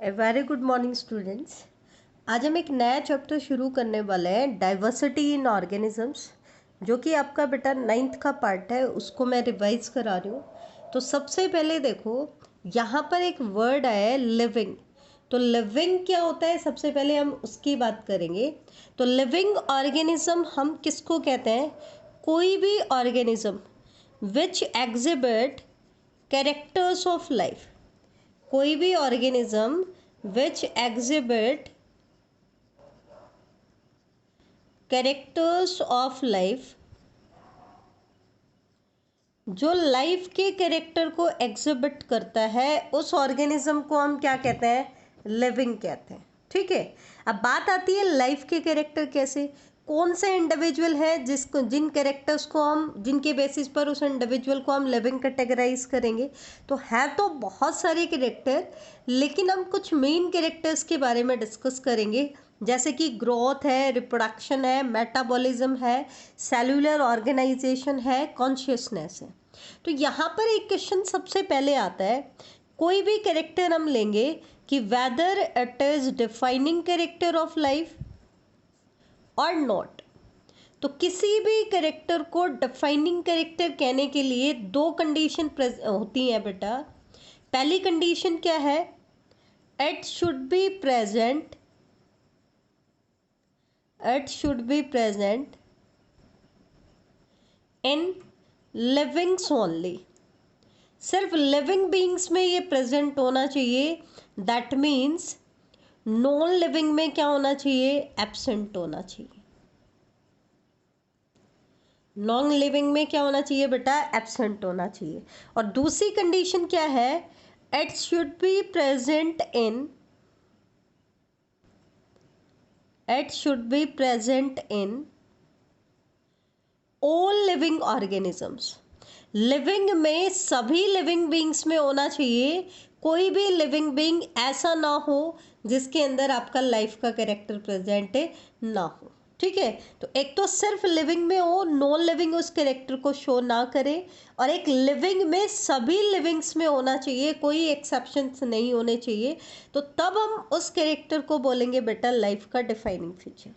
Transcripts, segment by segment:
A very good morning students. आज हम एक नया चैप्टर शुरू करने वाले हैं, डाइवर्सिटी इन ऑर्गेनिजम्स, जो कि आपका बेटा 9th का पार्ट है। उसको मैं रिवाइज करा रही हूँ। तो सबसे पहले देखो, यहाँ पर एक वर्ड आया है लिविंग। तो लिविंग क्या होता है, सबसे पहले हम उसकी बात करेंगे। तो लिविंग ऑर्गेनिज्म हम किसको कहते हैं? कोई भी organism which exhibit characters of life, कोई भी organism which exhibit characters of life, जो लाइफ के कैरेक्टर को एग्जिबिट करता है, उस ऑर्गेनिज्म को हम क्या कहते हैं? लिविंग कहते हैं। ठीक है। अब बात आती है लाइफ के कैरेक्टर कैसे, कौन से इंडिविजुअल है जिसको, जिन कैरेक्टर्स को हम, जिनके बेसिस पर उस इंडिविजुअल को हम लिविंग कैटेगराइज करेंगे। तो है तो बहुत सारे कैरेक्टर, लेकिन हम कुछ मेन कैरेक्टर्स के बारे में डिस्कस करेंगे, जैसे कि ग्रोथ है, रिप्रोडक्शन है, मेटाबॉलिज्म है, सेलुलर ऑर्गेनाइजेशन है, कॉन्शियसनेस है। तो यहाँ पर एक क्वेश्चन सबसे पहले आता है, कोई भी कैरेक्टर हम लेंगे कि whether it is defining character of life और नॉट। तो किसी भी कैरेक्टर को डिफाइनिंग कैरेक्टर कहने के लिए दो कंडीशन होती हैं बेटा। पहली कंडीशन क्या है? It should be present, it should be present in livings only. सिर्फ लिविंग बीइंग्स में ये प्रेजेंट होना चाहिए। दैट मीन्स नॉन लिविंग में क्या होना चाहिए? एब्सेंट होना चाहिए। नॉन लिविंग में क्या होना चाहिए बेटा? एब्सेंट होना चाहिए। और दूसरी कंडीशन क्या है? It should be present in, it should be present in all living organisms. Living में सभी लिविंग बीइंग्स में होना चाहिए। कोई भी लिविंग बीइंग ऐसा ना हो जिसके अंदर आपका लाइफ का कैरेक्टर प्रेजेंट ना हो। ठीक है। तो एक तो सिर्फ लिविंग में हो, नॉन लिविंग उस कैरेक्टर को शो ना करे, और एक लिविंग में सभी लिविंग्स में होना चाहिए, कोई एक्सेप्शंस नहीं होने चाहिए। तो तब हम उस कैरेक्टर को बोलेंगे बेटा लाइफ का डिफाइनिंग फीचर।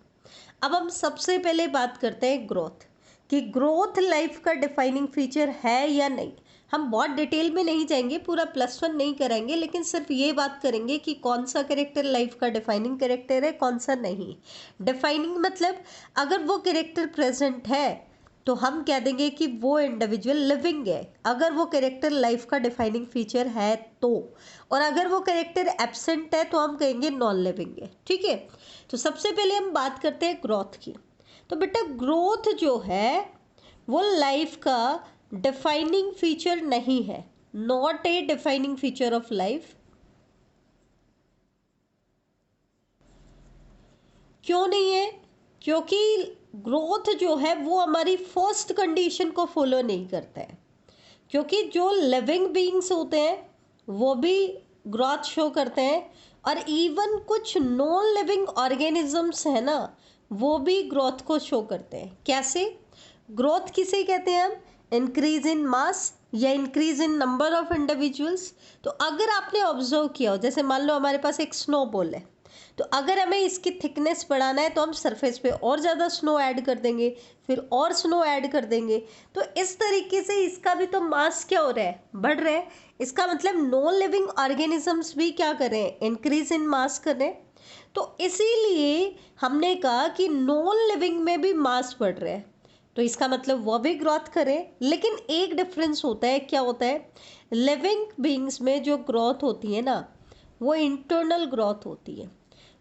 अब हम सबसे पहले बात करते हैं ग्रोथ, कि ग्रोथ लाइफ का डिफाइनिंग फीचर है या नहीं। हम बहुत डिटेल में नहीं जाएंगे, पूरा +1 नहीं कराएंगे, लेकिन सिर्फ ये बात करेंगे कि कौन सा कैरेक्टर लाइफ का डिफाइनिंग कैरेक्टर है, कौन सा नहीं। डिफाइनिंग मतलब अगर वो कैरेक्टर प्रेजेंट है तो हम कह देंगे कि वो इंडिविजुअल लिविंग है, अगर वो कैरेक्टर लाइफ का डिफाइनिंग फीचर है तो। और अगर वो कैरेक्टर एब्सेंट है तो हम कहेंगे नॉन लिविंग है। ठीक है। तो सबसे पहले हम बात करते हैं ग्रोथ की। तो बेटा ग्रोथ जो है वो लाइफ का डिफाइनिंग फीचर नहीं है, not a defining feature of life. क्यों नहीं है? क्योंकि ग्रोथ जो है वो हमारी फर्स्ट कंडीशन को फॉलो नहीं करता है। क्योंकि जो लिविंग बीइंग्स होते हैं वो भी ग्रोथ शो करते हैं, और इवन कुछ नॉन लिविंग ऑर्गेनिजम्स है ना, वो भी ग्रोथ को शो करते हैं। कैसे? ग्रोथ किसे कहते हैं हम? इंक्रीज इन मास या increase in number of individuals. तो अगर आपने ऑब्जर्व किया हो, जैसे मान लो हमारे पास एक स्नो बॉल है, तो अगर हमें इसकी थिकनेस बढ़ाना है तो हम सरफेस पे और ज़्यादा स्नो ऐड कर देंगे, फिर और स्नो ऐड कर देंगे। तो इस तरीके से इसका भी तो मास क्या हो रहा है? बढ़ रहा है। इसका मतलब नॉन लिविंग ऑर्गेनिजम्स भी क्या कर रहे हैं? इंक्रीज इन मास कर रहे हैं। तो इसीलिए हमने कहा कि नॉन लिविंग में भी मास बढ़ रहा है, तो इसका मतलब वो भी ग्रोथ करें। लेकिन एक डिफरेंस होता है, क्या होता है? लिविंग बीइंग्स में जो ग्रोथ होती है ना, वो इंटरनल ग्रोथ होती है।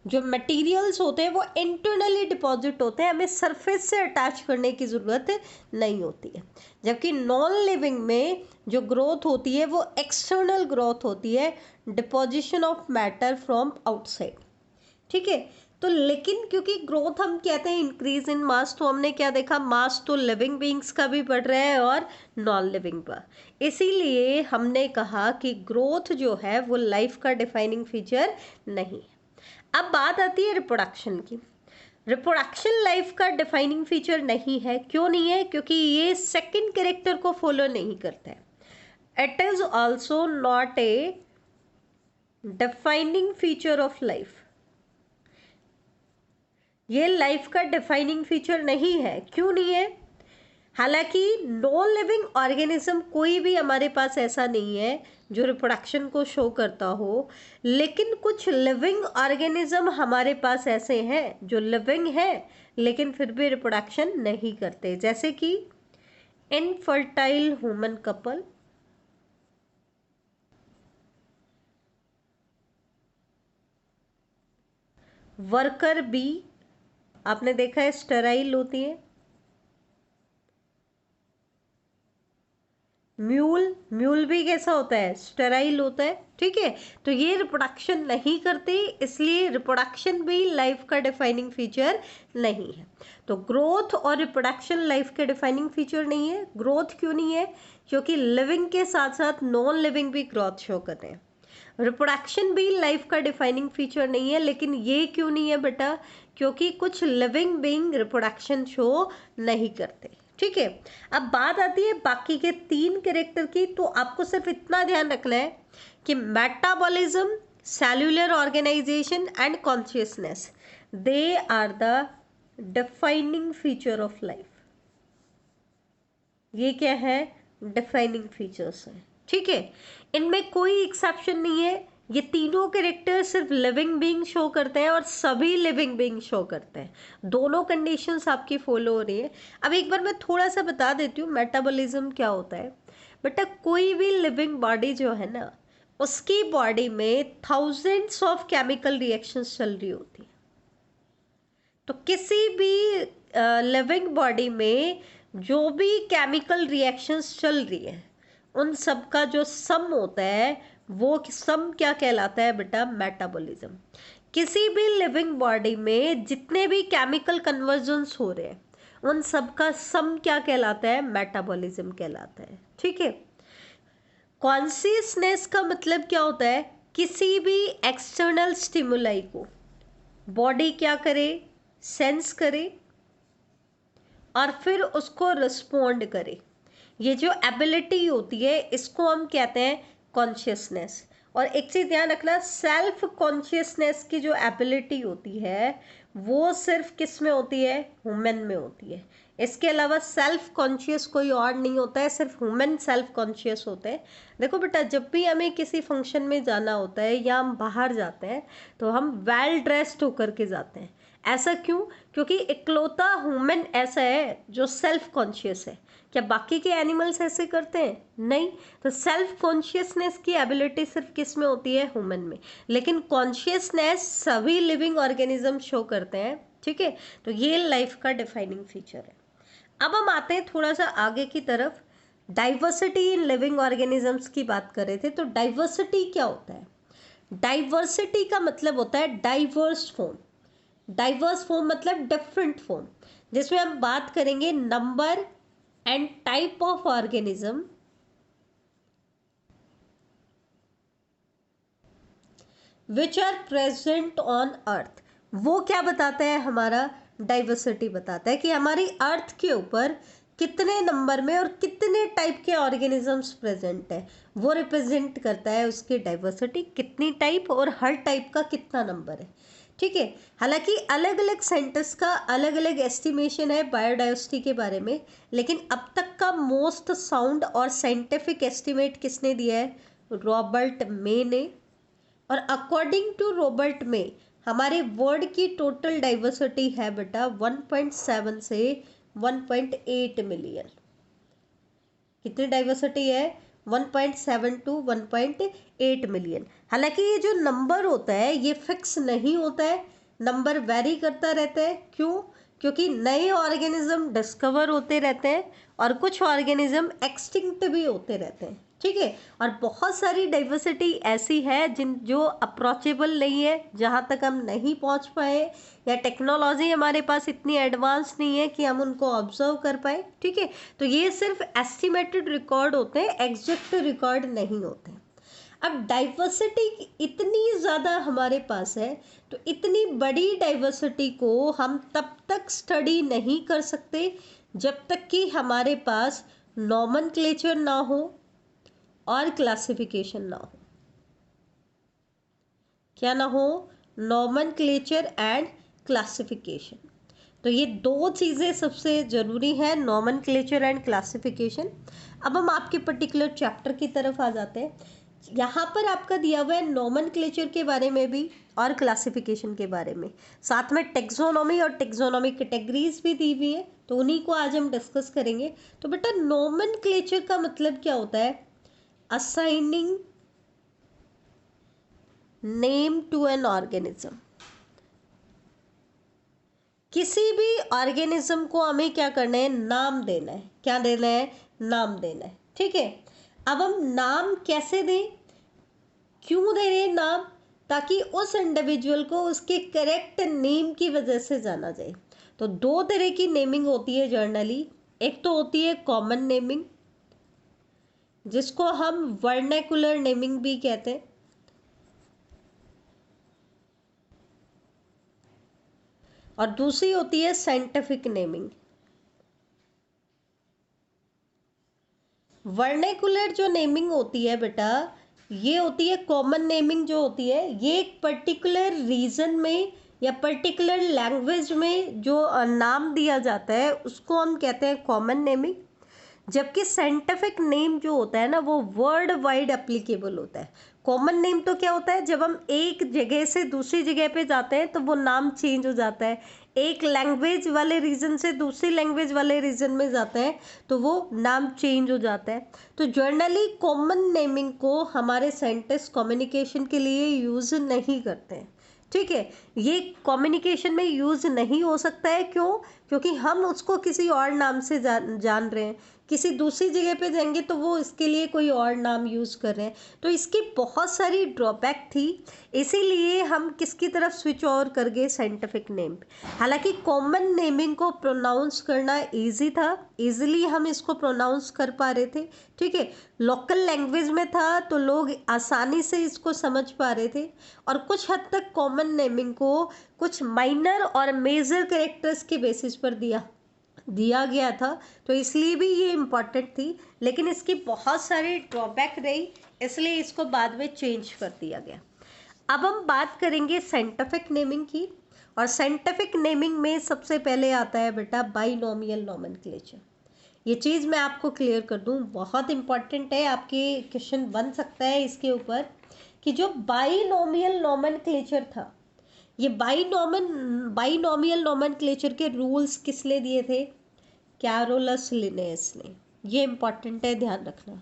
जो मटेरियल्स होते हैं वो इंटरनली डिपॉजिट होते हैं, हमें सरफेस से अटैच करने की ज़रूरत नहीं होती है। जबकि नॉन लिविंग में जो ग्रोथ होती है वो एक्सटर्नल ग्रोथ होती है, deposition of matter from outside. ठीक है। तो लेकिन क्योंकि ग्रोथ हम कहते हैं इंक्रीज इन मास, तो हमने क्या देखा? मास तो लिविंग बीइंग्स का भी बढ़ रहा है और नॉन लिविंग का। इसीलिए हमने कहा कि ग्रोथ जो है वो लाइफ का डिफाइनिंग फीचर नहीं है। अब बात आती है रिप्रोडक्शन की। रिप्रोडक्शन लाइफ का डिफाइनिंग फीचर नहीं है। क्यों नहीं है? क्योंकि ये सेकंड कैरेक्टर को फॉलो नहीं करता है। It is also not a defining feature of life, ये लाइफ का डिफाइनिंग फीचर नहीं है। क्यों नहीं है? हालांकि नॉन लिविंग ऑर्गेनिज्म कोई भी हमारे पास ऐसा नहीं है जो रिप्रोडक्शन को शो करता हो, लेकिन कुछ लिविंग ऑर्गेनिज्म हमारे पास ऐसे हैं जो लिविंग है लेकिन फिर भी रिप्रोडक्शन नहीं करते, जैसे कि infertile human couple, worker bee, आपने देखा है स्टेराइल होती है, म्यूल भी कैसा होता है? स्टेराइल होता है। ठीक है, तो ये रिप्रोडक्शन नहीं करते, इसलिए रिप्रोडक्शन भी लाइफ का डिफाइनिंग फीचर नहीं है। तो ग्रोथ और रिप्रोडक्शन लाइफ के डिफाइनिंग फीचर नहीं है। ग्रोथ क्यों नहीं है? क्योंकि लिविंग के साथ साथ नॉन लिविंग भी ग्रोथ शो कर रहे हैं। रिप्रोडक्शन भी लाइफ का डिफाइनिंग फीचर नहीं है, लेकिन ये क्यों नहीं है बेटा? क्योंकि कुछ लिविंग बीइंग रिप्रोडक्शन शो नहीं करते। ठीक है, अब बात आती है बाकी के 3 कैरेक्टर की। तो आपको सिर्फ इतना ध्यान रखना है कि metabolism, cellular organisation and consciousness, they are the defining feature of life. ये क्या है? डिफाइनिंग फीचर्स है। ठीक है, इनमें कोई एक्सेप्शन नहीं है। ये तीनों कैरेक्टर सिर्फ लिविंग बीइंग शो करते हैं और सभी लिविंग बीइंग शो करते हैं। दोनों कंडीशंस आपकी फॉलो हो रही है। अब एक बार मैं थोड़ा सा बता देती हूँ मेटाबॉलिज्म क्या होता है। बेटा, कोई भी लिविंग बॉडी जो है ना, उसकी बॉडी में थाउजेंड्स ऑफ केमिकल रिएक्शंस चल रही होती है। तो किसी भी लिविंग बॉडी में जो भी केमिकल रिएक्शंस चल रही है, उन सब का जो सम होता है, वो सम क्या कहलाता है बेटा? मेटाबॉलिज्म। किसी भी लिविंग बॉडी में जितने भी केमिकल कन्वर्जन्स हो रहे हैं, उन सब का सम क्या कहलाता है? मेटाबॉलिज्म कहलाता है। ठीक है, कॉन्शियसनेस का मतलब क्या होता है? किसी भी एक्सटर्नल स्टिमुलाई को बॉडी क्या करे? सेंस करे और फिर उसको रिस्पोंड करे। ये जो एबिलिटी होती है, इसको हम कहते हैं कॉन्शियसनेस। और एक चीज़ ध्यान रखना, सेल्फ कॉन्शियसनेस की जो एबिलिटी होती है वो सिर्फ किस में होती है? ह्यूमन में होती है। इसके अलावा सेल्फ कॉन्शियस कोई और नहीं होता है, सिर्फ ह्यूमन सेल्फ कॉन्शियस होते हैं। देखो बेटा, जब भी हमें किसी फंक्शन में जाना होता है या हम बाहर जाते हैं तो हम वेल ड्रेस्ड होकर के जाते हैं। ऐसा क्यों? क्योंकि इकलौता ह्यूमन ऐसा है जो सेल्फ कॉन्शियस है। क्या बाकी के एनिमल्स ऐसे करते हैं? नहीं। तो सेल्फ कॉन्शियसनेस की एबिलिटी सिर्फ किस में होती है? ह्यूमन में। लेकिन कॉन्शियसनेस सभी लिविंग ऑर्गेनिज्म शो करते हैं। ठीक है, तो ये लाइफ का डिफाइनिंग फीचर है। अब हम आते हैं थोड़ा सा आगे की तरफ। डाइवर्सिटी इन लिविंग ऑर्गेनिजम्स की बात कर रहे थे, तो डाइवर्सिटी क्या होता है? डाइवर्सिटी का मतलब होता है डाइवर्स फॉर्म। डाइवर्स फॉर्म मतलब डिफरेंट फॉर्म, जिसमें हम बात करेंगे number and type of organism which are present on Earth. वो क्या बताता है? हमारा डाइवर्सिटी बताता है कि हमारी अर्थ के ऊपर कितने नंबर में और कितने टाइप के ऑर्गेनिजम्स प्रेजेंट है। वो रिप्रेजेंट करता है उसकी डाइवर्सिटी, कितनी टाइप और हर टाइप का कितना नंबर है। ठीक है, हालांकि अलग अलग साइंटिस्ट का अलग अलग एस्टिमेशन है बायोडाइवर्सिटी के बारे में, लेकिन अब तक का मोस्ट साउंड और साइंटिफिक एस्टिमेट किसने दिया है? रॉबर्ट मे ने। और अकॉर्डिंग टू रॉबर्ट मे, हमारे वर्ल्ड की टोटल डाइवर्सिटी है बेटा 1.7 से 1.8 मिलियन। कितनी डाइवर्सिटी है? 1.7 टू 1.8 मिलियन। हालांकि ये जो नंबर होता है ये फिक्स नहीं होता है, नंबर वेरी करता रहता है। क्यों? क्योंकि नए ऑर्गेनिज्म डिस्कवर होते रहते हैं और कुछ ऑर्गेनिज्म एक्सटिंक्ट भी होते रहते हैं। ठीक है, और बहुत सारी डाइवर्सिटी ऐसी है जो अप्रोचेबल नहीं है, जहाँ तक हम नहीं पहुँच पाए, या टेक्नोलॉजी हमारे पास इतनी एडवांस नहीं है कि हम उनको ऑब्जर्व कर पाए। ठीक है, तो ये सिर्फ एस्टिमेटेड रिकॉर्ड होते हैं, एग्जैक्ट रिकॉर्ड नहीं होते। अब डाइवर्सिटी इतनी ज़्यादा हमारे पास है, तो इतनी बड़ी डाइवर्सिटी को हम तब तक स्टडी नहीं कर सकते जब तक कि हमारे पास नॉमेनक्लेचर ना हो और क्लासिफिकेशन ना हो। क्या ना हो, नॉमेनक्लेचर एंड क्लासिफिकेशन। तो ये दो चीज़ें सबसे ज़रूरी है, नॉमेनक्लेचर एंड क्लासिफिकेशन। अब हम आपके पर्टिकुलर चैप्टर की तरफ आ जाते हैं। यहाँ पर आपका दिया हुआ है नॉमेनक्लेचर के बारे में भी और क्लासिफिकेशन के बारे में, साथ में टेक्सोनॉमी और टेक्सोनॉमी कैटेगरीज भी दी हुई है, तो उन्हीं को आज हम डिस्कस करेंगे। तो बेटा नॉमेनक्लेचर का मतलब क्या होता है? Assigning name to an organism. किसी भी ऑर्गेनिज्म को हमें क्या करना है? नाम देना है। क्या देना है? नाम देना है। ठीक है, अब हम नाम कैसे दें, क्यों दे रहे हैं नाम? ताकि उस इंडिविजुअल को उसके करेक्ट नेम की वजह से जाना जाए। तो दो तरह की नेमिंग होती है जर्नली। एक तो होती है कॉमन नेमिंग, जिसको हम वर्नैकुलर नेमिंग भी कहते हैं, और दूसरी होती है साइंटिफिक नेमिंग। वर्नैकुलर जो नेमिंग होती है बेटा, ये होती है कॉमन नेमिंग जो होती है, ये एक पर्टिकुलर रीजन में या पर्टिकुलर लैंग्वेज में जो नाम दिया जाता है उसको हम कहते हैं कॉमन नेमिंग। जबकि साइंटिफिक नेम जो होता है ना, वो वर्ल्ड वाइड एप्लीकेबल होता है। कॉमन नेम तो क्या होता है, जब हम एक जगह से दूसरी जगह पे जाते हैं तो वो नाम चेंज हो जाता है। एक लैंग्वेज वाले रीजन से दूसरी लैंग्वेज वाले रीजन में जाते हैं तो वो नाम चेंज हो जाता है। तो जर्नली कॉमन नेमिंग को हमारे साइंटिस्ट कम्युनिकेशन के लिए यूज़ नहीं करते हैं। ठीक है, ये कम्युनिकेशन में यूज़ नहीं हो सकता है। क्यों? क्योंकि हम उसको किसी और नाम से जान रहे हैं, किसी दूसरी जगह पे जाएंगे तो वो इसके लिए कोई और नाम यूज़ कर रहे हैं। तो इसकी बहुत सारी ड्रॉबैक थी, इसीलिए हम किसकी तरफ स्विच ओवर कर गए? Scientific name. हालांकि कॉमन नेमिंग को प्रोनाउंस करना इजी था, इजीली हम इसको प्रोनाउंस कर पा रहे थे। ठीक है, लोकल लैंग्वेज में था तो लोग आसानी से इसको समझ पा रहे थे। और कुछ हद तक कॉमन नेमिंग को कुछ माइनर और मेजर कैरेक्टर्स के बेसिस पर दिया गया था, तो इसलिए भी ये इम्पॉर्टेंट थी। लेकिन इसकी बहुत सारी ड्रॉबैक रही, इसलिए इसको बाद में चेंज कर दिया गया। अब हम बात करेंगे साइंटिफिक नेमिंग की, और साइंटिफिक नेमिंग में सबसे पहले आता है बेटा बाइनोमियल नोमेनक्लेचर। ये चीज़ मैं आपको क्लियर कर दूं, बहुत इंपॉर्टेंट है, आपके क्वेश्चन बन सकता है इसके ऊपर, कि जो बाइनोमियल नोमेनक्लेचर था, ये बाइनोमियल नोमेनक्लेचर के रूल्स किसने दिए थे? कैरोलस लिनेस ने। ये इंपॉर्टेंट है, ध्यान रखना।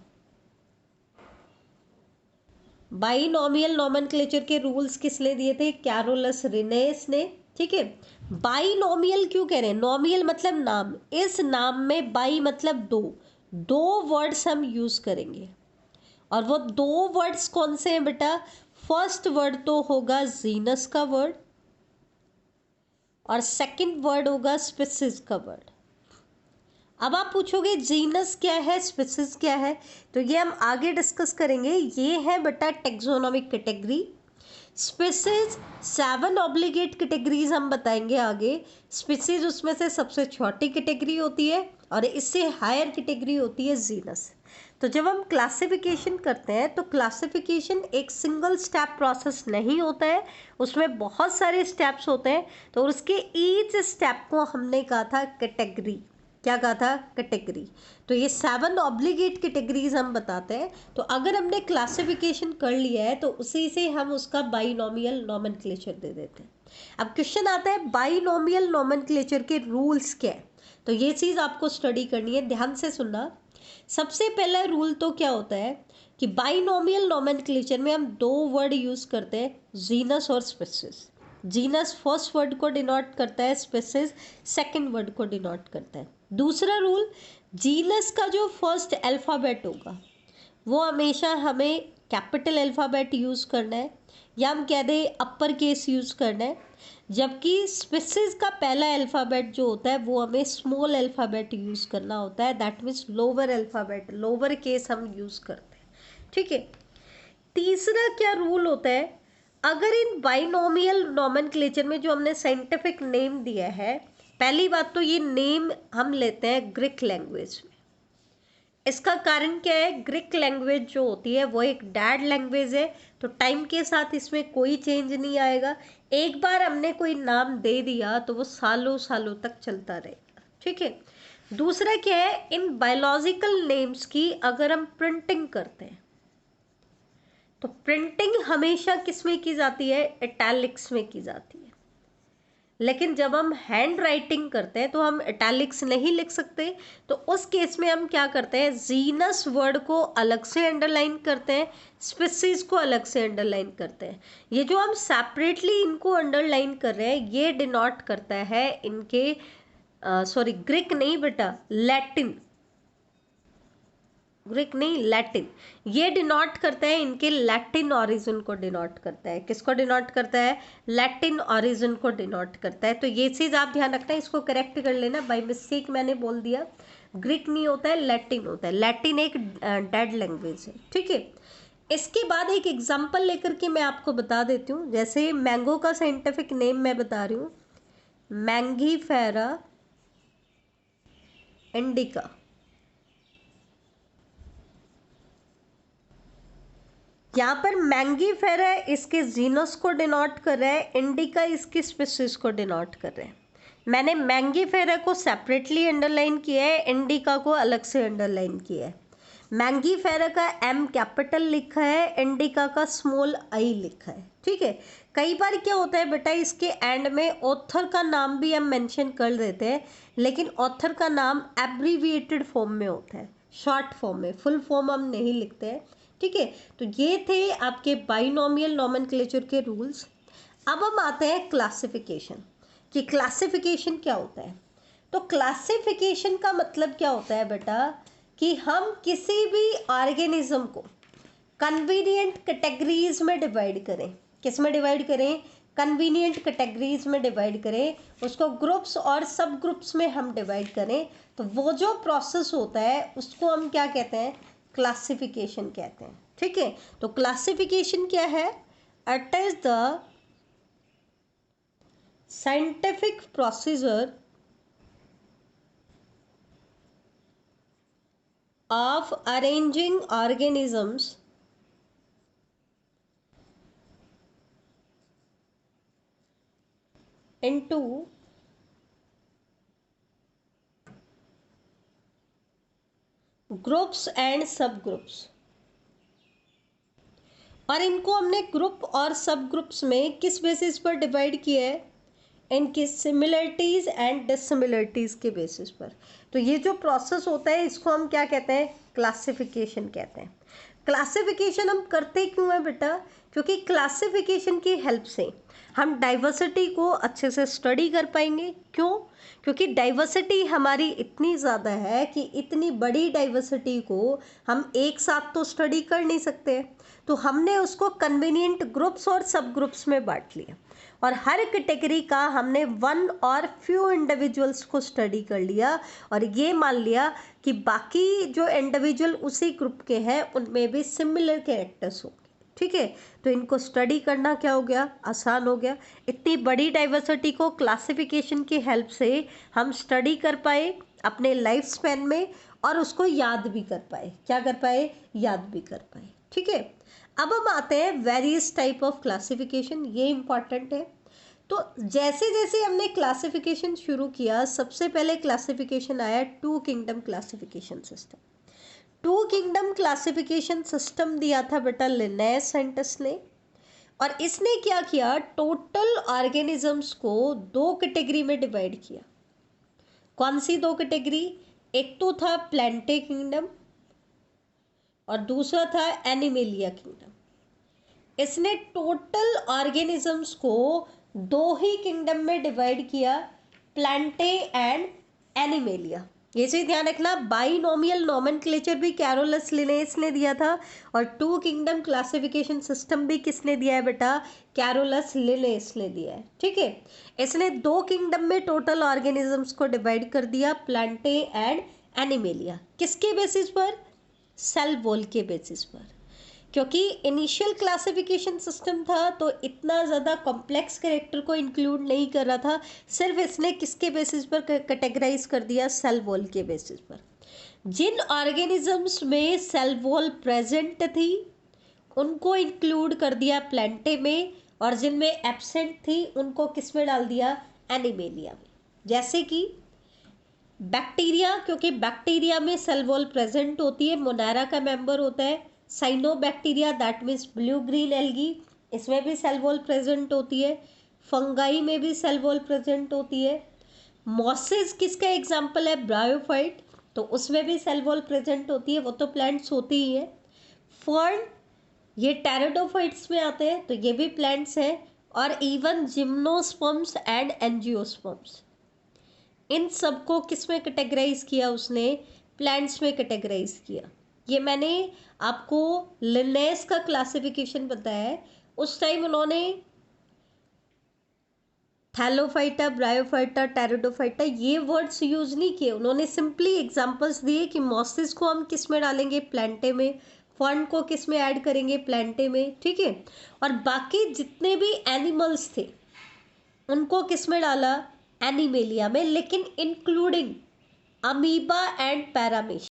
बाइनोमियल नोमेनक्लेचर के रूल्स किसने दिए थे? कैरोलस लिनेस ने। ठीक है, बाइनोमियल क्यों कह रहे हैं? नोमियल मतलब नाम, इस नाम में बाई मतलब दो, दो वर्ड्स हम यूज करेंगे। और वो दो वर्ड्स कौन से हैं बेटा? फर्स्ट वर्ड तो होगा जीनस का वर्ड, और सेकंड वर्ड होगा स्पीसीज का वर्ड। अब आप पूछोगे जीनस क्या है, स्पीसीज क्या है, तो ये हम आगे डिस्कस करेंगे। ये है बेटा taxonomic category. Species 7 obligate categories हम बताएंगे आगे। स्पीसीज उसमें से सबसे छोटी कैटेगरी होती है, और इससे हायर कैटेगरी होती है जीनस। तो जब हम क्लासिफिकेशन करते हैं तो क्लासिफिकेशन एक सिंगल स्टेप प्रोसेस नहीं होता है, उसमें बहुत सारे स्टेप्स होते हैं। तो उसके ईच स्टेप को हमने कहा था कैटेगरी। क्या कहा था? कैटेगरी। तो ये 7 ऑब्लिगेट कैटेगरीज हम बताते हैं। तो अगर हमने क्लासिफिकेशन कर लिया है तो उसी से हम उसका बाइनोमियल नोमेनक्लेचर दे देते हैं। अब क्वेश्चन आता है बाइनोमियल नोमेनक्लेचर के रूल्स क्या है, तो ये चीज़ आपको स्टडी करनी है, ध्यान से सुनना। सबसे पहला रूल तो क्या होता है कि बाइनोमियल नोमेनक्लेचर में हम दो वर्ड यूज़ करते हैं, जीनस और स्पीसीज। जीनस फर्स्ट वर्ड को डिनोट करता है, स्पीसीज सेकंड वर्ड को डिनोट करता है। दूसरा रूल, जीनस का जो फर्स्ट अल्फ़ाबेट होगा वो हमेशा हमें कैपिटल अल्फ़ाबेट यूज़ करना है, या हम कह दें अपर केस यूज़ करना है। जबकि स्पीसीज का पहला अल्फ़ाबेट जो होता है वो हमें स्मॉल अल्फ़ाबेट यूज़ करना होता है, that means lower alphabet, lower case हम यूज़ करते हैं। ठीक है, तीसरा क्या रूल होता है, अगर इन बाइनोमियल नोमेनक्लेचर में जो हमने साइंटिफिक नेम दिया है, पहली बात तो ये नेम हम लेते हैं ग्रीक लैंग्वेज में। इसका कारण क्या है, ग्रीक लैंग्वेज जो होती है वो एक डेड लैंग्वेज है, तो टाइम के साथ इसमें कोई चेंज नहीं आएगा। एक बार हमने कोई नाम दे दिया तो वो सालों सालों तक चलता रहेगा, ठीक है। दूसरा क्या है, इन बायोलॉजिकल नेम्स की अगर हम प्रिंटिंग करते हैं तो प्रिंटिंग हमेशा किस में की जाती है, इटैलिक्स में की जाती है। लेकिन जब हम हैंड राइटिंग करते हैं तो हम इटैलिक्स नहीं लिख सकते, तो उस केस में हम क्या करते हैं, जीनस वर्ड को अलग से अंडरलाइन करते हैं, स्पीसीज को अलग से अंडरलाइन करते हैं। ये जो हम सेपरेटली इनको अंडरलाइन कर रहे हैं ये डिनोट करता है इनके सॉरी ग्रीक नहीं बेटा, लैटिन, ग्रीक नहीं लैटिन, ये डिनोट करता है इनके लैटिन ओरिजिन को डिनोट करता है। किसको डिनोट करता है, लैटिन ओरिजिन को डिनोट करता है। तो ये चीज़ आप ध्यान रखना, इसको करेक्ट कर लेना, बाय मिस्टेक मैंने बोल दिया ग्रीक नहीं होता है, लैटिन होता है। लैटिन एक डेड लैंग्वेज है, ठीक है। इसके बाद एक एग्जाम्पल लेकर के मैं आपको बता देती हूँ। जैसे मैंगो का साइंटिफिक नेम मैं बता रही हूँ, मैंगीफेरा इंडिका। यहाँ पर मैंगीफेरा इसके जीनस को डिनोट कर रहा है, इंडिका इसकी स्पीशीज को डिनोट कर रहे हैं। मैंने मैंगीफेरा को सेपरेटली अंडरलाइन किया है, इंडिका को अलग से अंडरलाइन किया है। मैंगीफेरा का एम कैपिटल लिखा है, इंडिका का स्मॉल आई लिखा है, ठीक है। कई बार क्या होता है बेटा, इसके एंड में ऑथर का नाम भी हम मेंशन कर देते हैं, लेकिन ऑथर का नाम एब्रीविएटेड फॉर्म में होता है, शॉर्ट फॉर्म में, फुल फॉर्म हम नहीं लिखते हैं, ठीक है। तो ये थे आपके बाइनोमियल नोमेनक्लेचर के रूल्स। अब हम आते हैं क्लासिफिकेशन, कि क्लासिफिकेशन क्या होता है। तो क्लासिफिकेशन का मतलब क्या होता है बेटा, कि हम किसी भी ऑर्गेनिज्म को कन्वीनियंट कैटेगरीज में डिवाइड करें। किस में डिवाइड करें, कन्वीनियंट कैटेगरीज में डिवाइड करें, उसको ग्रुप्स और सब ग्रुप्स में हम डिवाइड करें, तो वो जो प्रोसेस होता है उसको हम क्या कहते हैं, क्लासिफिकेशन कहते हैं, ठीक है। तो क्लासिफिकेशन क्या है, it is the scientific procedure of arranging organisms into groups and सब ग्रुप्स। और इनको हमने ग्रुप और सब ग्रुप्स में किस बेसिस पर डिवाइड किया है, इनकी सिमिलरिटीज़ एंड डिससिमिलरिटीज़ के बेसिस पर। तो ये जो प्रोसेस होता है इसको हम क्या कहते हैं, क्लासिफिकेशन कहते हैं। क्लासिफिकेशन हम करते क्यों हैं बेटा, क्योंकि क्लासिफिकेशन की हेल्प से हम डाइवर्सिटी को अच्छे से स्टडी कर पाएंगे। क्यों, क्योंकि डाइवर्सिटी हमारी इतनी ज़्यादा है कि इतनी बड़ी डाइवर्सिटी को हम एक साथ तो स्टडी कर नहीं सकते, तो हमने उसको कन्वीनियंट ग्रुप्स और सब ग्रुप्स में बांट लिया, और हर कैटेगरी का हमने वन और फ्यू इंडिविजुअल्स को स्टडी कर लिया, और ये मान लिया कि बाकी जो इंडिविजुअल उसी ग्रुप के हैं उनमें भी सिमिलर कैरेक्टर्स होंगे, ठीक है। तो इनको स्टडी करना क्या हो गया, आसान हो गया। इतनी बड़ी डाइवर्सिटी को क्लासिफिकेशन की हेल्प से हम स्टडी कर पाए अपने लाइफ स्पैन में, और उसको याद भी कर पाए। क्या कर पाए, याद भी कर पाए, ठीक है। अब हम आते हैं वेरियस टाइप ऑफ क्लासिफिकेशन, ये इंपॉर्टेंट है। तो जैसे जैसे हमने क्लासिफिकेशन शुरू किया, सबसे पहले क्लासिफिकेशन आया two kingdom classification system. Two kingdom classification system दिया था बेटा लिनेयस साइंटिस्ट ने, और इसने क्या किया, टोटल ऑर्गेनिजम्स को दो कैटेगरी में डिवाइड किया। कौन सी दो कैटेगरी, एक तो था प्लांटे किंगडम और दूसरा था एनिमेलिया किंगडम। इसने टोटल ऑर्गेनिजम्स को दो ही किंगडम में डिवाइड किया, प्लांटे एंड एनिमेलिया। ये चीज ध्यान रखना, बाइनोमियल नोमेनक्लेचर भी कैरोलस लिनेयस ने दिया था, और टू किंगडम क्लासिफिकेशन सिस्टम भी किसने दिया है बेटा, कैरोलस लिनेयस ने दिया है, ठीक है। इसने दो किंगडम में टोटल ऑर्गेनिजम्स को डिवाइड कर दिया, प्लांटे एंड एनिमेलिया। किसके बेसिस पर, सेल वॉल के बेसिस पर। क्योंकि इनिशियल क्लासिफिकेशन सिस्टम था तो इतना ज़्यादा कॉम्प्लेक्स कैरेक्टर को इंक्लूड नहीं कर रहा था, सिर्फ इसने किसके बेसिस पर कैटेगराइज कर दिया, सेल वॉल के बेसिस पर। जिन ऑर्गेनिजम्स में सेल वॉल प्रेजेंट थी उनको इंक्लूड कर दिया प्लेंटे में, और जिनमें एब्सेंट थी उनको किस में डाल दिया, एनिमेलिया में। जैसे कि बैक्टीरिया, क्योंकि बैक्टीरिया में सेल वॉल प्रेजेंट होती है, मोनारा का मेंबर होता है। Cyanobacteria that means blue green algae, इसमें भी सेल वॉल प्रेजेंट होती है। फंगाई में भी सेल वॉल प्रेजेंट होती है। मॉसेस किसका एग्जाम्पल है, ब्रायोफाइट, तो उसमें भी सेल वॉल प्रेजेंट होती है, वो तो प्लांट्स होती ही है। फर्न, ये टेरिडोफाइट्स में आते हैं, तो ये भी प्लांट्स हैं। और इवन जिम्नोस्पर्म्स एंड एंजियोस्पर्म्स, इन सबको किस में कैटेगराइज किया उसने, प्लांट्स में कैटेगराइज किया। ये मैंने आपको लिनेस का क्लासिफिकेशन बताया है, उस टाइम उन्होंने थैलोफाइटा, ब्रायोफाइटा, टेरिडोफाइटा ये वर्ड्स यूज नहीं किए, उन्होंने सिंपली एग्जांपल्स दिए कि मॉसिस को हम किस में डालेंगे, प्लांटे में। फर्न को किस में ऐड करेंगे, प्लांटे में, ठीक है। और बाकी जितने भी एनिमल्स थे उनको किस में डाला, एनिमेलिया में, लेकिन इंक्लूडिंग अमीबा एंड पैरामीशियम।